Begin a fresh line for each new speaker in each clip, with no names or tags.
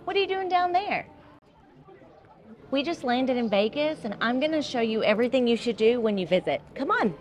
What are you doing down there? We just landed in Vegas, and I'm gonna show you everything you should do when you visit. Come on.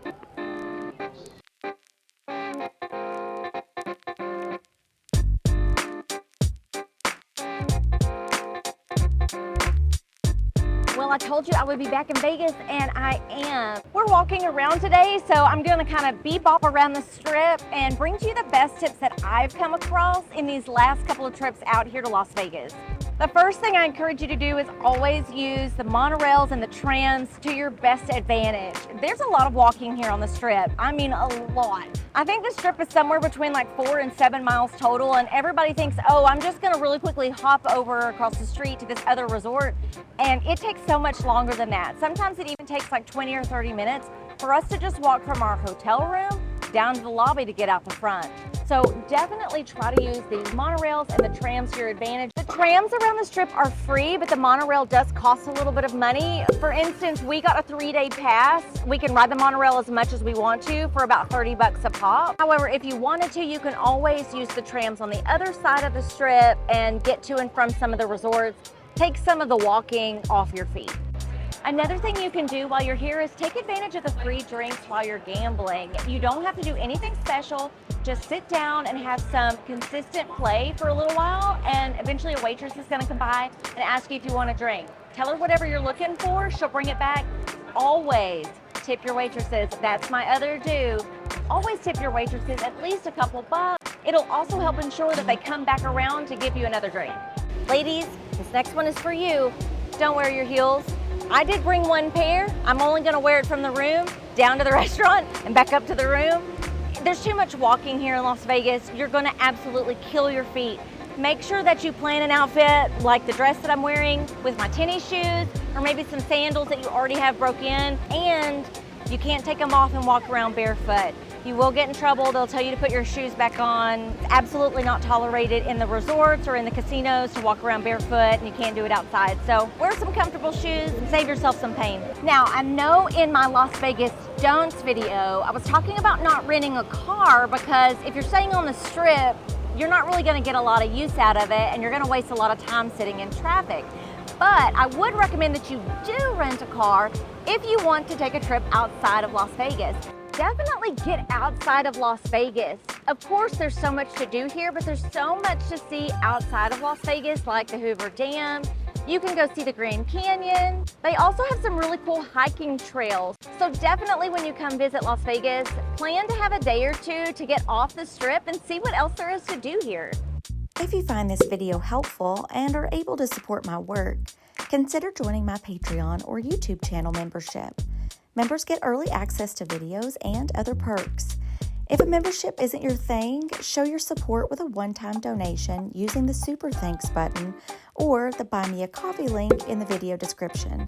Well, I told you I would be back in Vegas, and I am. We're walking around today, so I'm gonna kind of bebop around the strip and bring to you the best tips that I've come across in these last couple of trips out here to Las Vegas. The first thing I encourage you to do is always use the monorails and the trams to your best advantage. There's a lot of walking here on the strip. I mean, a lot. I think the strip is somewhere between like 4 and 7 miles total, and everybody thinks, oh, I'm just gonna really quickly hop over across the street to this other resort, and it takes so much longer than that. Sometimes it even takes like 20 or 30 minutes for us to just walk from our hotel room down to the lobby to get out the front. So definitely try to use these monorails and the trams to your advantage. The trams around the strip are free, but the monorail does cost a little bit of money. For instance, we got a 3-day pass. We can ride the monorail as much as we want to for about 30 bucks a pop. However, if you wanted to, you can always use the trams on the other side of the strip and get to and from some of the resorts. Take some of the walking off your feet. Another thing you can do while you're here is take advantage of the free drinks while you're gambling. You don't have to do anything special. Just sit down and have some consistent play for a little while, and eventually a waitress is gonna come by and ask you if you want a drink. Tell her whatever you're looking for, she'll bring it back. Always tip your waitresses. That's my other do. Always tip your waitresses at least a couple bucks. It'll also help ensure that they come back around to give you another drink. Ladies, this next one is for you. Don't wear your heels. I did bring one pair. I'm only gonna wear it from the room down to the restaurant and back up to the room. There's too much walking here in Las Vegas. You're gonna absolutely kill your feet. Make sure that you plan an outfit like the dress that I'm wearing with my tennis shoes, or maybe some sandals that you already have broke in, and you can't take them off and walk around barefoot. You will get in trouble. They'll tell you to put your shoes back on. It's absolutely not tolerated in the resorts or in the casinos to walk around barefoot, and you can't do it outside. So wear some comfortable shoes and save yourself some pain. Now, I know in my Las Vegas don'ts video, I was talking about not renting a car, because if you're staying on the strip, you're not really gonna get a lot of use out of it, and you're gonna waste a lot of time sitting in traffic. But I would recommend that you do rent a car if you want to take a trip outside of Las Vegas. Definitely get outside of Las Vegas. Of course, there's so much to do here, but there's so much to see outside of Las Vegas, like the Hoover Dam. You can go see the Grand Canyon. They also have some really cool hiking trails. So definitely when you come visit Las Vegas, plan to have a day or two to get off the strip and see what else there is to do here.
If you find this video helpful and are able to support my work, consider joining my Patreon or YouTube channel membership. Members get early access to videos and other perks. If a membership isn't your thing, show your support with a one-time donation using the Super Thanks button or the Buy Me a Coffee link in the video description.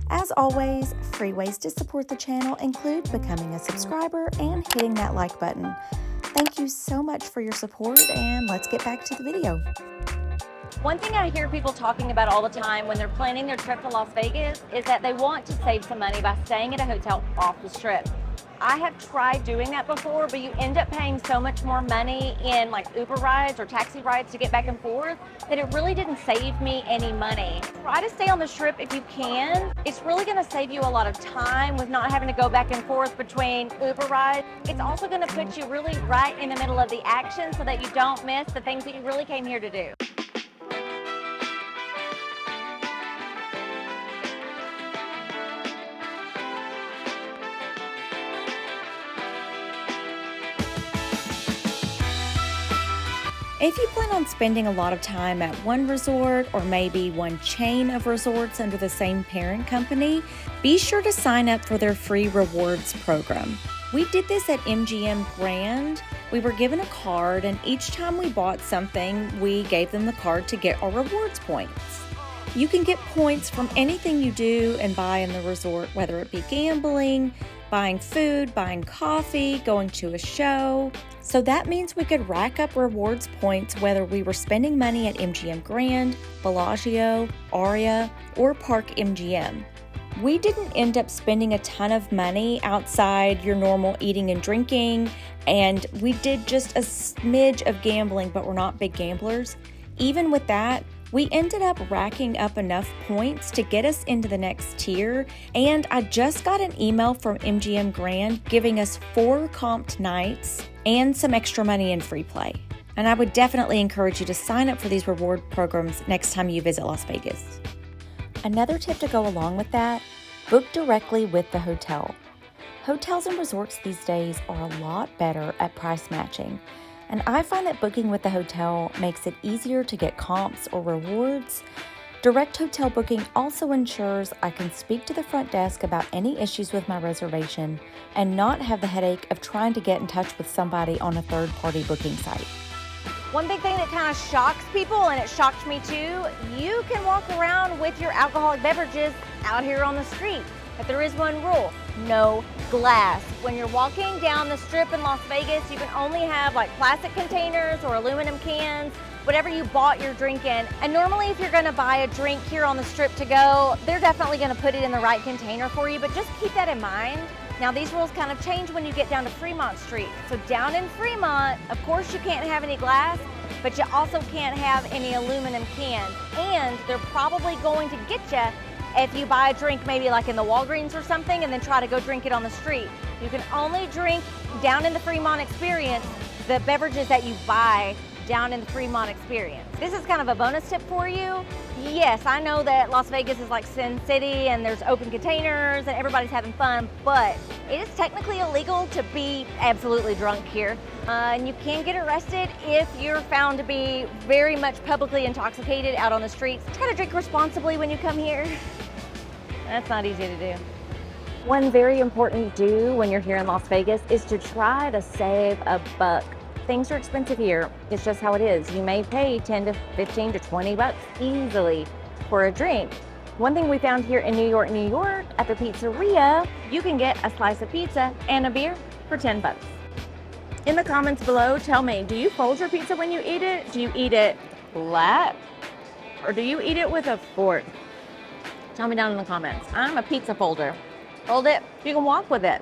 As always, free ways to support the channel include becoming a subscriber and hitting that like button. Thank you so much for your support, and let's get back to the video.
One thing I hear people talking about all the time when they're planning their trip to Las Vegas is that they want to save some money by staying at a hotel off the strip. I have tried doing that before, but you end up paying so much more money in like Uber rides or taxi rides to get back and forth that it really didn't save me any money. Try to stay on the strip if you can. It's really gonna save you a lot of time with not having to go back and forth between Uber rides. It's also gonna put you really right in the middle of the action so that you don't miss the things that you really came here to do.
If you plan on spending a lot of time at one resort or maybe one chain of resorts under the same parent company, be sure to sign up for their free rewards program. We did this at MGM Grand. We were given a card, and each time we bought something, we gave them the card to get our rewards points. You can get points from anything you do and buy in the resort, whether it be gambling, buying food, buying coffee, going to a show. So that means we could rack up rewards points whether we were spending money at MGM Grand, Bellagio, Aria, or Park MGM. We didn't end up spending a ton of money outside your normal eating and drinking, and we did just a smidge of gambling, but we're not big gamblers. Even with that, We ended up racking up enough points to get us into the next tier, and I just got an email from MGM Grand giving us 4 comped nights and some extra money in free play. And I would definitely encourage you to sign up for these reward programs next time you visit Las Vegas. Another tip to go along with that, book directly with the hotel. Hotels and resorts these days are a lot better at price matching, and I find that booking with the hotel makes it easier to get comps or rewards. Direct hotel booking also ensures I can speak to the front desk about any issues with my reservation and not have the headache of trying to get in touch with somebody on a third-party booking site.
One big thing that kind of shocks people, and it shocked me too, you can walk around with your alcoholic beverages out here on the street. But there is one rule, no glass. When you're walking down the strip in Las Vegas, you can only have like plastic containers or aluminum cans, whatever you bought your drink in. And normally if you're gonna buy a drink here on the strip to go, they're definitely gonna put it in the right container for you, but just keep that in mind. Now these rules kind of change when you get down to Fremont Street. So down in Fremont, of course you can't have any glass, but you also can't have any aluminum cans. And they're probably going to get you if you buy a drink maybe like in the Walgreens or something and then try to go drink it on the street. You can only drink down in the Fremont Experience the beverages that you buy down in the Fremont Experience. This is kind of a bonus tip for you. Yes, I know that Las Vegas is like Sin City and there's open containers and everybody's having fun, but it is technically illegal to be absolutely drunk here. And you can get arrested if you're found to be very much publicly intoxicated out on the streets. Try to drink responsibly when you come here. That's not easy to do. One very important do when you're here in Las Vegas is to try to save a buck. Things are expensive here. It's just how it is. You may pay 10 to 15 to 20 bucks easily for a drink. One thing we found here in New York, at the pizzeria, you can get a slice of pizza and a beer for 10 bucks. In the comments below, tell me, do you fold your pizza when you eat it? Do you eat it flat? Or do you eat it with a fork? Tell me down in the comments. I'm a pizza folder. Fold it, you can walk with it.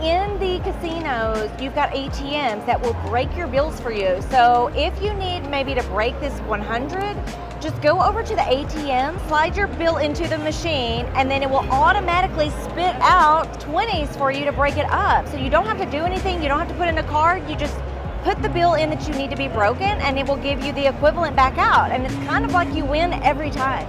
In the casinos, you've got ATMs that will break your bills for you. So if you need maybe to break this 100, just go over to the ATM, slide your bill into the machine, and then it will automatically spit out 20s for you to break it up. So you don't have to do anything, you don't have to put in a card, you just put the bill in that you need to be broken and it will give you the equivalent back out. And it's kind of like you win every time.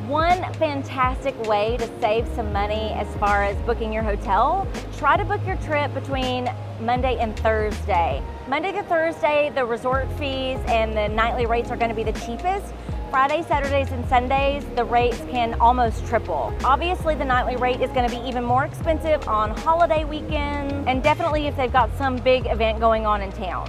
One fantastic way to save some money as far as booking your hotel, try to book your trip between Monday and Thursday. Monday to Thursday, the resort fees and the nightly rates are going to be the cheapest. Friday, Saturdays, and Sundays, the rates can almost triple. Obviously, the nightly rate is going to be even more expensive on holiday weekends, and definitely if they've got some big event going on in town.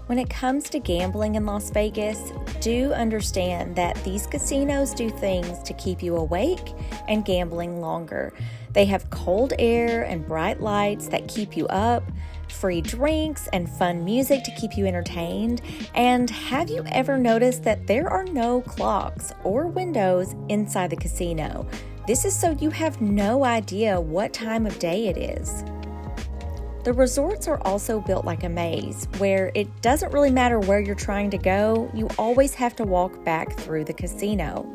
When it comes to gambling in Las Vegas, do understand that these casinos do things to keep you awake and gambling longer. They have cold air and bright lights that keep you up, free drinks and fun music to keep you entertained. And have you ever noticed that there are no clocks or windows inside the casino? This is so you have no idea what time of day it is. The resorts are also built like a maze, where it doesn't really matter where you're trying to go, you always have to walk back through the casino.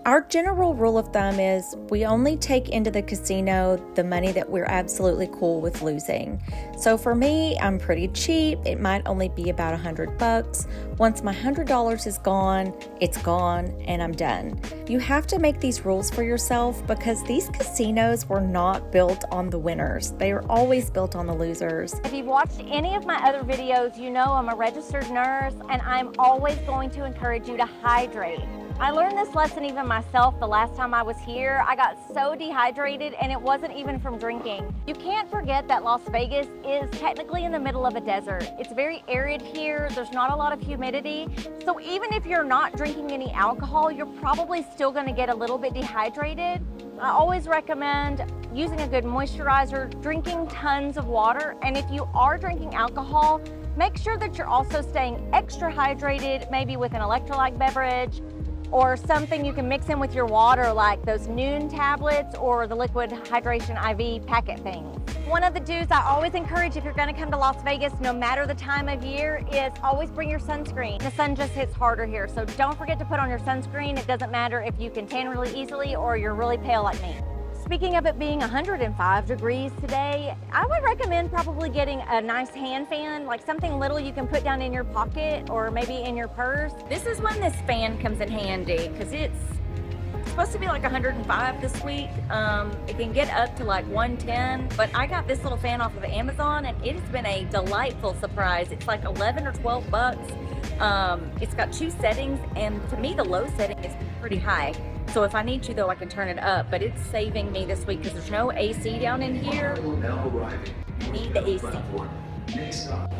Our general rule of thumb is we only take into the casino the money that we're absolutely cool with losing. So for me, I'm pretty cheap. It might only be about $100. Once my $100 is gone, it's gone and I'm done. You have to make these rules for yourself because these casinos were not built on the winners. They are always built on the losers.
If you've watched any of my other videos, you know I'm a registered nurse and I'm always going to encourage you to hydrate. I learned this lesson even myself the last time I was here. I got so dehydrated and it wasn't even from drinking. You can't forget that Las Vegas is technically in the middle of a desert. It's very arid here. There's not a lot of humidity. So even if you're not drinking any alcohol, you're probably still going to get a little bit dehydrated. I always recommend using a good moisturizer, drinking tons of water, and if you are drinking alcohol, Make sure that you're also staying extra hydrated, maybe with an electrolyte beverage or something you can mix in with your water, like those Noon tablets or the liquid hydration IV packet things. One of the do's I always encourage if you're gonna come to Las Vegas, no matter the time of year, is always bring your sunscreen. The sun just hits harder here, so don't forget to put on your sunscreen. It doesn't matter if you can tan really easily or you're really pale like me. Speaking of it being 105 degrees today, I would recommend probably getting a nice hand fan, like something little you can put down in your pocket or maybe in your purse. This is when this fan comes in handy because it's supposed to be like 105 this week. It can get up to like 110, but I got this little fan off of Amazon and it has been a delightful surprise. It's like 11 or 12 bucks. It's got 2 settings, and to me the low setting is pretty high. So if I need to though, I can turn it up, but it's saving me this week because there's no AC down in here. I need the AC.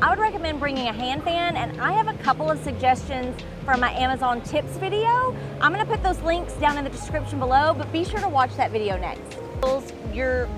I would recommend bringing a hand fan, and I have a couple of suggestions from my Amazon tips video. I'm gonna put those links down in the description below, but be sure to watch that video next. Your